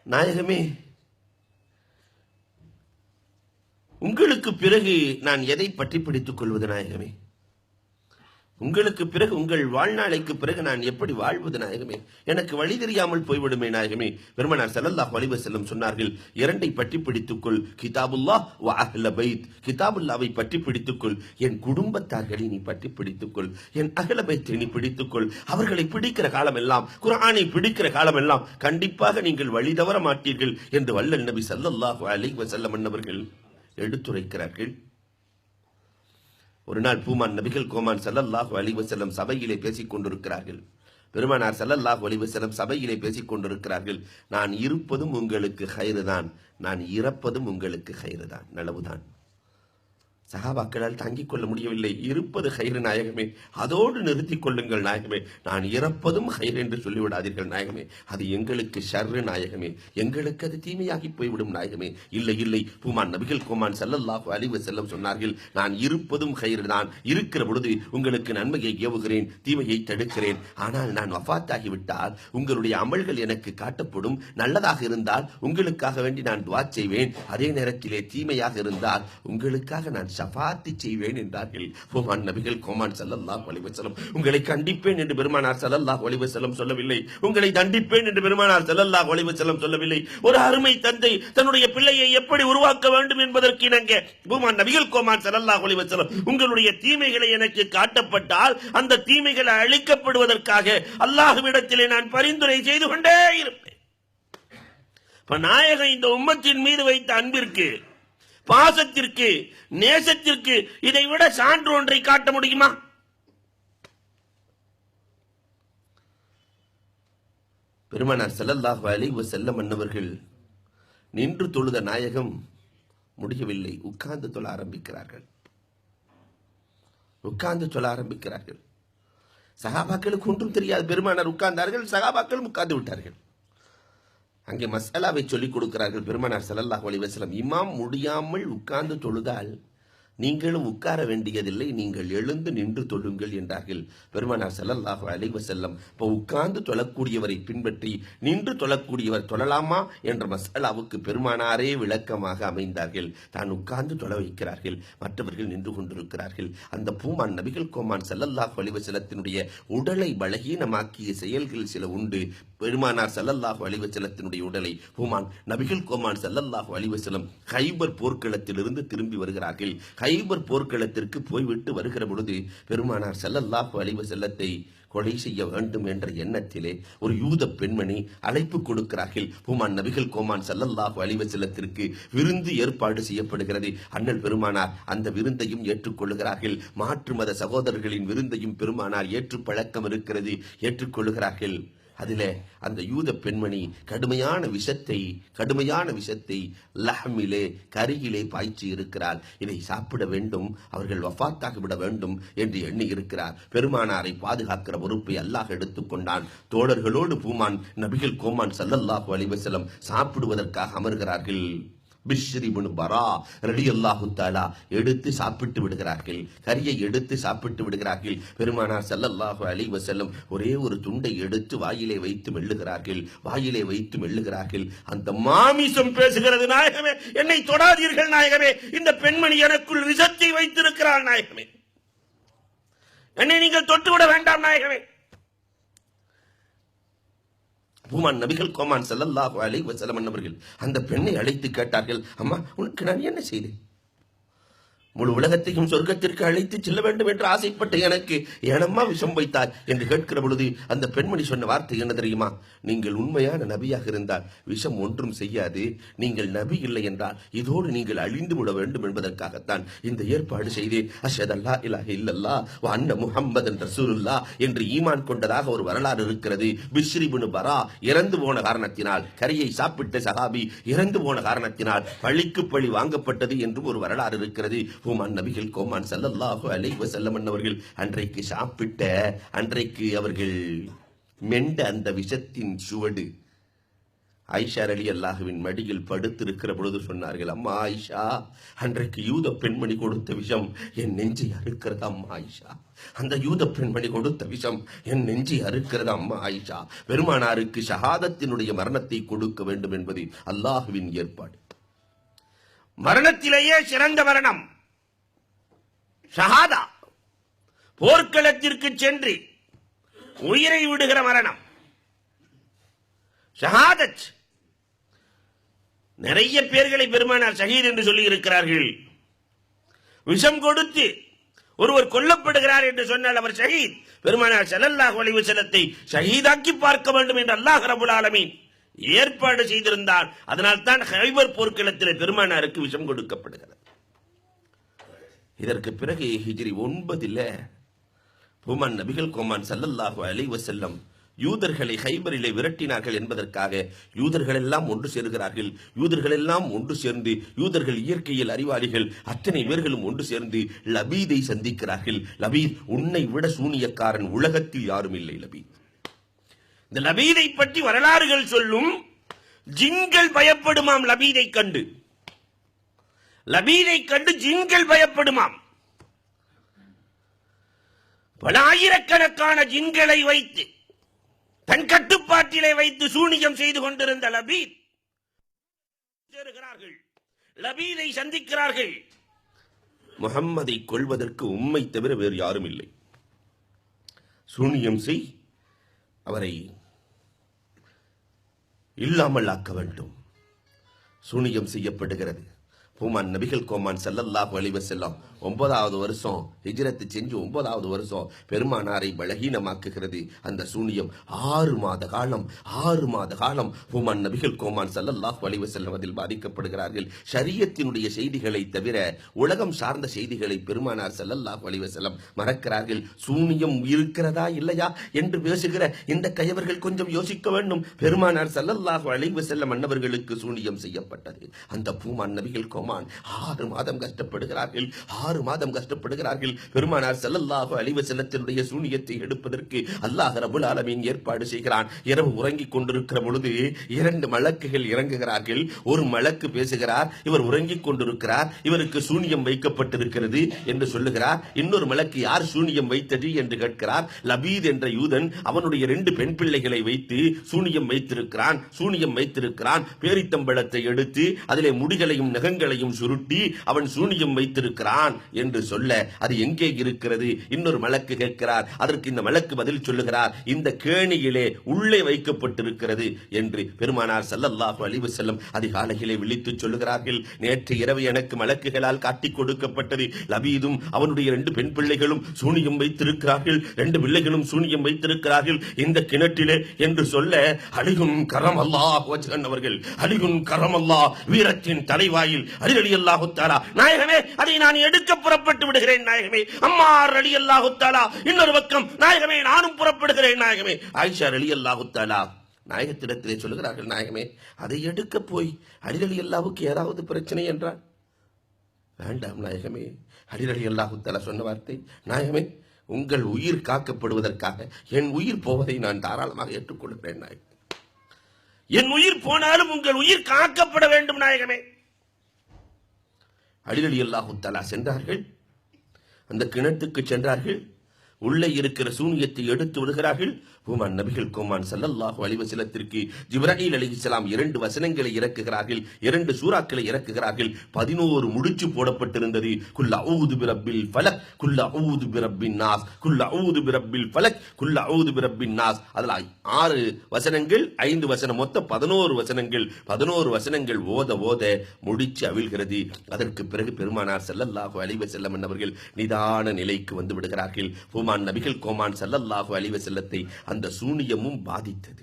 நாயகமே, உங்களுக்கு பிறகு நான் எதை பற்றி பிடித்துக் கொள்வது நாயகமே? உங்களுக்கு பிறகு, உங்கள் வாழ்நாளைக்கு பிறகு நான் எப்படி வாழ்வது நாயகமே? எனக்கு வழி தெரியாமல் போய்விடுமே நாயகமே. பெருமானார் ஸல்லல்லாஹு அலைஹி வஸல்லம் சொன்னார்கள், இரண்டை பற்றி பிடித்துக்கொள், கிதாபுல்லாஹ் வ அஹ்ல பைத். கிதாபுல்லாவை பற்றி பிடித்துக்கொள், என் குடும்பத்தார்களை நீ பற்றி பிடித்துக்கொள், என் அஹ்ல பைத்தை நீ பிடித்துக்கொள். அவர்களை பிடிக்கிற காலமெல்லாம், குர்ஆனை பிடிக்கிற காலமெல்லாம் கண்டிப்பாக நீங்கள் வழி தவற மாட்டீர்கள் என்று வல்லல் நபி ஸல்லல்லாஹு அலைஹி வஸல்லம் அவர்கள் எடுத்துரைக்கிறார்கள். ஒரு நாள் பூமான் நபிகள் கோமான் ஸல்லல்லாஹு அலைஹி வஸல்லம் சபையிலே பேசிக் கொண்டிருக்கிறார்கள். பெருமானார் ஸல்லல்லாஹு அலைஹி வஸல்லம் சபையிலே பேசிக் கொண்டிருக்கிறார்கள். நான் இருப்பதும் உங்களுக்கு ஹைருதான், நான் இறப்பதும் உங்களுக்கு ஹைருதான், நலவுதான். சஹாபாக்களால் தாங்கிக் கொள்ள முடியவில்லை. இருப்பது ஹைரு நாயகமே, அதோடு நிறுத்திக் கொள்ளுங்கள் நாயகமே. நான் இறப்பதும் ஹைர் என்று சொல்லிவிடாதீர்கள் நாயகமே, அது எங்களுக்கு ஷர்ரு நாயகமே, எங்களுக்கு அது தீமையாகி போய்விடும் நாயகமே. இல்லை இல்லை, பூமான் நபிகள் கோமான் ஸல்லல்லாஹு அலைஹி வஸல்லம் சொன்னார்கள், நான் இருப்பதும் ஹைரு தான். இருக்கிற பொழுது உங்களுக்கு நன்மையை ஏவுகிறேன், தீமையை தடுக்கிறேன். ஆனால் நான் வஃபாத்தாகிவிட்டால் உங்களுடைய அமல்கள் எனக்கு காட்டப்படும். நல்லதாக இருந்தால் உங்களுக்காக வேண்டி நான் துஆ செய்வேன், அதே நேரத்திலே தீமையாக இருந்தால் உங்களுக்காக நான் ஷஃபாத்தி செய்வேன் என்றார்கள் பூமான் நபிகள் கோமான் ஸல்லல்லாஹு அலைஹி வஸல்லம். உங்களை கண்டிப்பேன் என்று பெருமானார் ஸல்லல்லாஹு அலைஹி வஸல்லம் சொல்லவில்லை, உங்களை தண்டிப்பேன் என்று பெருமானார் ஸல்லல்லாஹு அலைஹி வஸல்லம் சொல்லவில்லை. ஒரு அருமை தந்தை தன்னுடைய பிள்ளையை எப்படி உருவாக்க வேண்டும் என்பதற்கு இணங்க பூமான் நபிகள் கோமான் ஸல்லல்லாஹு அலைஹி வஸல்லம், உங்களுடைய தீமைகளை எனக்கு காட்டப்பட்டால் அந்த தீமைகளை அழிக்கப்படுவதற்காக அல்லாஹ்விடத்திலே நான் பரிந்துரை செய்து கொண்டே இருப்பேன். நாயகம் இந்த உம்மத்தின் மீது வைத்த அன்பிற்கு, பாசத்திற்கு, நேசத்திற்கு இதை விட சான்று ஒன்றை காட்ட முடியுமா? பெருமானார் ஸல்லல்லாஹு அலைஹி வஸல்லம் அன்னவர்கள் நின்று தொழுத நாயகம் முடியவில்லை, உட்கார்ந்து தொழ ஆரம்பிக்கிறார்கள். உட்கார்ந்து தொழ ஆரம்பிக்கிறார்கள். சஹாபாக்களுக்கு ஒன்றும் தெரியாது. பெருமானார் உட்கார்ந்தார்கள், சஹாபாக்களும் உட்கார்ந்து விட்டார்கள். அங்கே மசாலாவை சொல்லிக் கொடுக்கிறார்கள் பெருமானார் ஸல்லல்லாஹு அலைஹி வஸல்லம். இமாம் முடியாமல் உட்கார்ந்து தொழுதால் நீங்களும் உட்கார வேண்டியதில்லை, நீங்கள் எழுந்து நின்று தொழுங்கள் என்றார்கள் பெருமானார் ஸல்லல்லாஹு அலைஹி வஸல்லம். இப்போ உட்கார்ந்து தொழக்கூடியவரை பின்பற்றி நின்று தொழக்கூடியவர் தொழலாமா என்ற மசாலாவுக்கு பெருமானாரே விளக்கமாக அமைந்தார்கள். தான் உட்கார்ந்து தொழ வைக்கிறார்கள், மற்றவர்கள் நின்று கொண்டிருக்கிறார்கள். அந்த பூமான் நபிகள் கோமான் ஸல்லல்லாஹு அலைஹி வஸல்லத்தினுடைய உடலை பலகீனமாக்கிய செயல்கள் சில உண்டு. பெருமானார் ஸல்லல்லாஹு அலைஹி வஸல்லத்தினுடைய உடலை பூமான் நபிகள் கோமான் ஸல்லல்லாஹு அலைஹி வஸல்லம் கைபர் போர்க்களத்திலிருந்து திரும்பி வருகிறார்கள். கைபர் போர்க்களத்திற்கு போய்விட்டு வருகிற பொழுது பெருமானார் ஸல்லல்லாஹு அலைஹி வஸல்லத்தை கொலை செய்ய வேண்டும் என்ற எண்ணத்திலே ஒரு யூத பெண்மணி அழைப்பு கொடுக்கிறார்கள். பூமான் நபிகள் கோமான் ஸல்லல்லாஹு அலைஹி வஸல்லத்திற்கு விருந்து ஏற்பாடு செய்யப்படுகிறது. அண்ணல் பெருமானார் அந்த விருந்தையும் ஏற்றுக்கொள்கிறார்கள். மாற்று மத சகோதரர்களின் விருந்தையும் பெருமானார் ஏற்று பழக்கம் இருக்கிறது, ஏற்றுக்கொள்கிறார்கள். அதிலே அந்த யூத பெண்மணி கடுமையான விஷத்தை லஹ்மிலே, கரியிலே பாய்ச்சி இருக்கிறார். இதை சாப்பிட வேண்டும், அவர்கள் வஃபாத்தாகி விட வேண்டும் என்று எண்ணி இருக்கிறார். பெருமானாரை பாதுகாக்கிற பொறுப்பை அல்லாஹ் எடுத்துக்கொண்டான். தோழர்களோடு பூமான் நபிகள் கோமான் ஸல்லல்லாஹு அலைஹி வஸல்லம் சாப்பிடுவதற்காக அமர்கிறார்கள். பிஷ்ர் இப்னு பரா ரலியல்லாஹு தஆலா எடுத்து சாப்பிட்டு விடுகிறார்கள். கரியை எடுத்து சாப்பிட்டு விடுகிறார்கள். பெருமானார் ஸல்லல்லாஹு அலைஹி வஸல்லம் ஒரே ஒரு துண்டை எடுத்து வாயிலே வைத்து மெல்லுகிறார்கள். அந்த மாமிசம் பேசுகிறது, நாயகமே என்னை தொடாதீர்கள் நாயகமே, இந்த பெண்மணி எனக்குள் விஷத்தை வைத்திருக்கிறாள் நாயகமே, என்னை நீங்கள் தொட்டுவிட வேண்டாம் நாயகமே. பூமான் நபிகள் கோமான் ஸல்லல்லாஹு அலைஹி வஸல்லம் அவர்கள் அந்த பெண்ணை அழைத்து கேட்டார்கள், அம்மா உனக்கு நான் என்ன செய்தேன்? முழு உலகத்தையும் சொர்க்கத்திற்கு அழைத்து செல்ல வேண்டும் என்று ஆசைப்பட்ட எனக்கு ஏனம்மா விஷம் வைத்தாய் என்று கேட்கிற பொழுது அந்த பெண்மணி சொன்ன வார்த்தை என்ன தெரியுமா? நீங்கள் உண்மையான நபியாக இருந்தால் விஷம் ஒன்றும் செய்யாது, நீங்கள் நபி இல்லை என்றால் இதோடு நீங்கள் அழிந்து விட வேண்டும் என்பதற்காகத்தான் இந்த ஏற்பாடு செய்தேன். அஷ்ஹது அல்லா இலாஹ இல்லல்லாஹ் வ அன்ன முஹம்மதன் ரசூலுல்லாஹ் என்று ஈமான் கொண்டதாக ஒரு வரலாறு இருக்கிறது. பிஷ்ர் இப்னு பரா இறந்து போன காரணத்தினால், கரியை சாப்பிட்ட சஹாபி இறந்து போன காரணத்தினால் பழிக்கு பழி வாங்கப்பட்டது என்று ஒரு வரலாறு இருக்கிறது. பூமான் நபிகள் கோமான் ஸல்லல்லாஹு அலைஹி வஸல்லம் அவர்கள் அன்றைக்கு அவர்கள் மெண்ட அந்த விஷத்தின் சுவடு ஆயிஷா ரலியல்லாஹுவின் மடியில் படுத்திருக்கிற பொழுது சொன்னார்கள், அம்மா ஆயிஷா, அன்றைக்கு யூத பெண்மணி கொடுத்த விஷம் என் நெஞ்சை அறுக்கிறது அம்மா ஆயிஷா. அந்த யூத பெண்மணி கொடுத்த விஷம் என் நெஞ்சை அறுக்கிறது அம்மா ஆயிஷா. பெருமானாருக்கு ஷஹாதத்தினுடைய மரணத்தை கொடுக்க வேண்டும் என்பது அல்லாஹுவின் ஏற்பாடு. மரணத்திலேயே சிறந்த மரணம் ஷஹாதா, போர்க்களத்திற்கு சென்று உயிரை விடுகிற மரணம் ஷஹாதத். நிறைய பேர்களை பெருமானார் ஷஹீத் என்று சொல்லி இருக்கிறார்கள். விஷம் கொடுத்து ஒருவர் கொல்லப்படுகிறார் என்று சொன்னால் அவர் ஷஹீத். பெருமானார் ஸல்லல்லாஹு அலைஹி வஸல்லத்தை ஷஹீதாக்கி பார்க்க வேண்டும் என்று அல்லாஹ் ரப்பல் ஆலமீன் ஏற்பாடு செய்திருந்தார். அதனால் தான் ஹைபர் போர்க்களத்தில் பெருமானாருக்கு விஷம் கொடுக்கப்படுகிறது. இதற்கு பிறகு ஹிஜ்ரி 9 பூமான் நபிகள் கோமான் ஸல்லல்லாஹு அலைஹி வஸல்லம் யூதர்களை ஹைபரிலே விரட்டினார்கள் என்பதற்காக யூதர்கள் எல்லாம் ஒன்று சேர்கிறார்கள். யூதர்கள் எல்லாம் ஒன்று சேர்ந்து, யூதர்கள் இயற்கையில் அறிவாளிகள் அத்தனை பேர்களும் ஒன்று சேர்ந்து லபீதை சந்திக்கிறார்கள். லபீத், உன்னை விட சூனியக்காரன் உலகத்தில் யாரும் இல்லை லபீத். இந்த லபீதை பற்றி வரலாறுகள் சொல்லும். ஜின்கள் பயப்படுமாம் லபீதை கண்டு. லபீதை கண்டு ஜின்கள் பயப்படுமாம். பல ஆயிரக்கணக்கான ஜின்களை வைத்து தன் கட்டுப்பாட்டிலே வைத்து சூனியம் செய்து கொண்டிருந்த லபீத் சேருகிறார்கள். லபீதை சந்திக்கிறார்கள். முஹம்மதை கொல்வதற்கு உம்மை தவிர வேறு யாரும் இல்லை. சூனியம் செய், அவரை இல்லாமல் ஆக்க வேண்டும். சூனியம் செய்யப்படுகிறது. பூமான் நபிகள் கோமான் ஸல்லல்லாஹு அலைஹி வஸல்லம் 9வது வருஷம் ஹிஜ்ரத் செஞ்சு 9வது வருஷம் பெருமானாரை பலகீனமாக்குகிறது அந்த சூனியம். 6 மாத காலம் பூமான் நபிகள் கோமான் ஸல்லல்லாஹு அலைஹி வஸல்லம் அதில் பாதிக்கப்படுகிறார்கள். ஷரியத்தினுடைய செய்திகளை தவிர உலகம் சார்ந்த செய்திகளை பெருமானார் ஸல்லல்லாஹு அலைஹி வஸல்லம் மறக்கிறார்கள். சூனியம் இருக்கிறதா இல்லையா என்று பேசுகிற இந்த கயவர்கள் கொஞ்சம் யோசிக்க வேண்டும். பெருமானார் ஸல்லல்லாஹு அலைஹி வஸல்லம் அன்னவர்களுக்கு சூனியம் செய்யப்பட்டது. அந்த பூமான் நபிகள் கோமான் 6 மாதம் கஷ்டப்படுகிறார்கள். 6 மாதம் கஷ்டப்படுகிறார்கள். பெருமானார் ஸல்லல்லாஹு அலைஹி வஸல்லத்தினுடைய சூனியத்தை எடுப்பதற்கு அல்லாஹ் ரப்பல் ஆலமீன் ஏற்பாடு செய்கிறான். இரவு உறங்கிக் கொண்டிருக்கிற பொழுது 2 மலக்குகள் இறங்குகிறார்கள். ஒரு மலக்கு பேசுகிறார், இவர் உறங்கிக் கொண்டிருக்கிறார், இவருக்கு சூனியம் வைக்கப்பட்டிருக்கிறது என்று சொல்லுகிறார். இன்னொரு மலக்கு, யார் சூனியம் வைத்தது என்று கேட்கிறார். லபீத் என்ற யூதன் அவனுடைய 2 பெண் பிள்ளைகளை வைத்து சூனியம் வைத்திருக்கிறான். பேரித்தம்பழத்தை எடுத்து அதிலே முடிகளையும் நகங்களையும் சுருட்டி அவன் சூனியம் வைத்திருக்கிறான் என்று சொல்ல, அது எங்கே இருக்கிறது? இன்னொரு மலக்கு கேட்கிறார். அதற்கு இந்த மலக்கு பதில் சொல்லுகிறார், இந்த கேணியிலே உள்ளே வைக்கப்பட்டிருக்கிறது என்று பெருமானார் ஸல்லல்லாஹு அலைஹி வஸல்லம் அதிகாலையிலே விழித்து சொல்லுகிறார்கள். நேற்று இரவு எனக்கு மலக்குகளால் காட்டிக் கொடுக்கப்பட்டது. லபீதும் அவனுடைய 2 பெண் பிள்ளைகளும் சூனியம் வைத்திருக்கிறார்கள், 2 பிள்ளைகளும் சூனியம் வைத்திருக்கிறார்கள் இந்த கிணற்றிலே என்று சொல்ல, அலிகுன் கரமல்லாஹ் வஜ்ஹன் அவர்கள், அலிகுன் கரமல்லாஹ் வீரத்தின் தலைவாயில் அலி ரலியல்லாஹு தஆலா, நாயகமே அதை நான் எடுக்க புறப்பட்டு விடுகிறேன் நாயகமே. அம்மார் ரலியல்லாஹு தஆலா இன்னொரு பக்கம், நாயகமே நானும் புறப்படுகிறேன் நாயகமே. ஆயிஷா ரலியல்லாஹு தஆலா நாயகத்திடத்திலே சொல்லுகிறார்கள், நாயகமே அதை எடுக்க போய் அலி ரலியல்லாஹுக்கு ஏதாவது பிரச்சனை என்றால் வேண்டாம் நாயகமே. அலி ரலியல்லாஹு தஆலா சொன்ன வார்த்தை, நாயகமே உங்கள் உயிர் காக்கப்படுவதற்காக என் உயிர் போவதை நான் தாராளமாக ஏற்றுக்கொள்கிறேன் நாயகமே. என் உயிர் போனாலும் உங்கள் உயிர் காக்கப்பட வேண்டும் நாயகமே. அலி ரலியல்லாஹு தஆலா சென்றார்கள். அந்த கிணத்துக்கு சென்றார்கள். உள்ளே இருக்கிற சூனியத்தை எடுத்து விடுகிறார்கள். பூமான் நபிகள் கோமான் ஸல்லல்லாஹு அலைஹி வஸல்லத்திற்கு ஜிப்ராயில் அலைஹிஸ்ஸலாம் 2 வசனங்களை இறக்குகிறார்கள், 2 சூறாக்களை இறக்குகிறார்கள். 11 முடிச்சு போடப்பட்டிருந்தது. குல் அஊது பிரப்பில் ஃபலக், குல் அஊது பிரப்பின் நாஸ், குல் அஊது பிரப்பில் ஃபலக், குல் அஊது பிரப்பின் நாஸ். அதுல 6 வசனங்கள், 5 வசனம், மொத்தம் 11 வசனங்கள். 11 வசனங்கள் ஓத ஓத முடிச்சு அவிழ்கிறது. அதற்கு பிறகு பெருமானார் ஸல்லல்லாஹு அலைஹி வஸல்லம் அவர்கள் நிதான நிலைக்கு வந்து விடுகிறார்கள். பூமான் நபிகள் கோமான் ஸல்லல்லாஹு அலைஹி வஸல்லத்தை அந்த சூனியமும் பாதித்தது.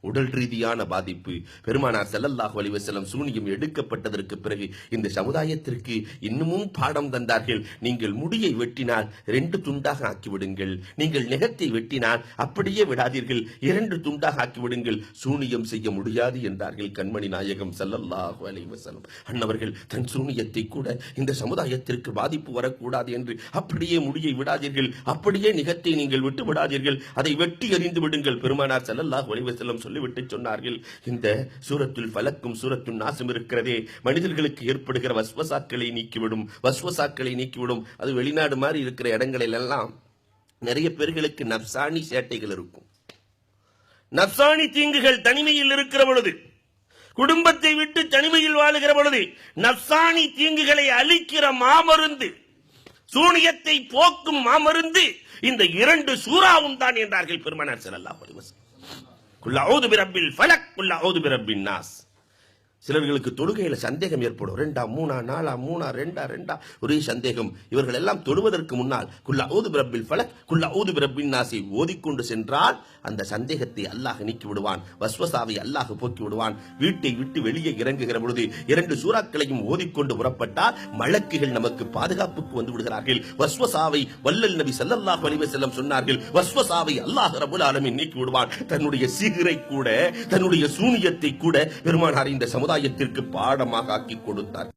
உடல் ரீதியான பாதிப்பு. பெருமானார் ஸல்லல்லாஹு அலைஹி வஸல்லம் சூனியம் எடுக்கப்பட்டதற்கு பிறகு இந்த சமுதாயத்திற்கு இன்னமும் பாடம் தந்தார்கள். நீங்கள் முடியை வெட்டினால் 2 துண்டாக ஆக்கிவிடுங்கள், நீங்கள் நெகத்தை வெட்டினால் அப்படியே விடாதீர்கள், 2 துண்டாக ஆக்கிவிடுங்கள், சூனியம் செய்ய முடியாது என்றார்கள் கண்மணி நாயகம் ஸல்லல்லாஹு அலைஹி வஸல்லம். அன்னவர்கள் தன் சூனியத்தை கூட இந்த சமுதாயத்திற்கு பாதிப்பு வரக்கூடாது என்று அப்படியே முடியை விடாதீர்கள், அப்படியே நிகத்தை நீங்கள் விட்டு விடாதீர்கள், அதை வெட்டி எறிந்து விடுங்கள். பெருமானார் ஸல்லல்லாஹு அலைஹி வஸல்லம் சொல்லிவிட்டு சொன்னார்கள், இந்த சூரத்துல் ஃபலக்கும் சூரத்துல் நாஸும் இருக்கிறதே, மனிதர்களுக்கு ஏற்படுகிற வஸ்வசாக்களை நீக்கிவிடும். அது வெளிநாடு மாதிரி இருக்கிற இடங்களில் எல்லாம் நிறைய பேர்களுக்கு நப்சானி சேட்டைகள் இருக்கும். நப்சானி தீங்குகள் தனிமையில் இருக்கிற பொழுது, குடும்பத்தை விட்டு தனிமையில் வாழுகிற பொழுது நப்சானி தீங்குகளை அழிக்கிற மாமருந்து, சூனியத்தை போக்கும் மாமருந்து இந்த 2 சூறாவும் தான் என்றார்கள் பெருமானார் ஸல்லல்லாஹு அலைஹி வஸல்லம். குல் அஊது பிரப்பில் ஃபலக், குல் அஊது பிரப்பின் நாஸ். சிலர்களுக்கு தொழுகையில சந்தேகம் ஏற்படும். 2 3 4 3 2 ஒரே சந்தேகம். இவர்கள் எல்லாம் தொழுவதற்கு முன்னால் குல் அஊது பிரப்பில் ஃபலக், குல் அஊது பிரப்பின் நாஸை ஓதிக்கொண்டு சென்றால் அந்த சந்தேகத்தை அல்லாஹ் நீக்கி விடுவான், வஸ்வசாவை அல்லாஹ் போக்கி விடுவான். வீட்டை விட்டு வெளியே இறங்குகிற பொழுது 2 சூறாக்களையும் ஓதிக்கொண்டு புறப்பட்டால் மலக்குகள் நமக்கு பாதுகாப்புக்கு வந்து விடுகிறார்கள். வஸ்வசாவை வல்லல் நபி ஸல்லல்லாஹு அலைஹி வஸல்லம் சொன்னார்கள், வஸ்வசாவை அல்லாஹ் ரப்பல் ஆலமீன் நீக்கி விடுவான். தன்னுடைய சிஹ்ரை கூட, தன்னுடைய சூனியத்தை கூட பெருமானார் இந்த சமுதாயத்திற்கு பாடமாக ஆக்கி கொடுத்தார்.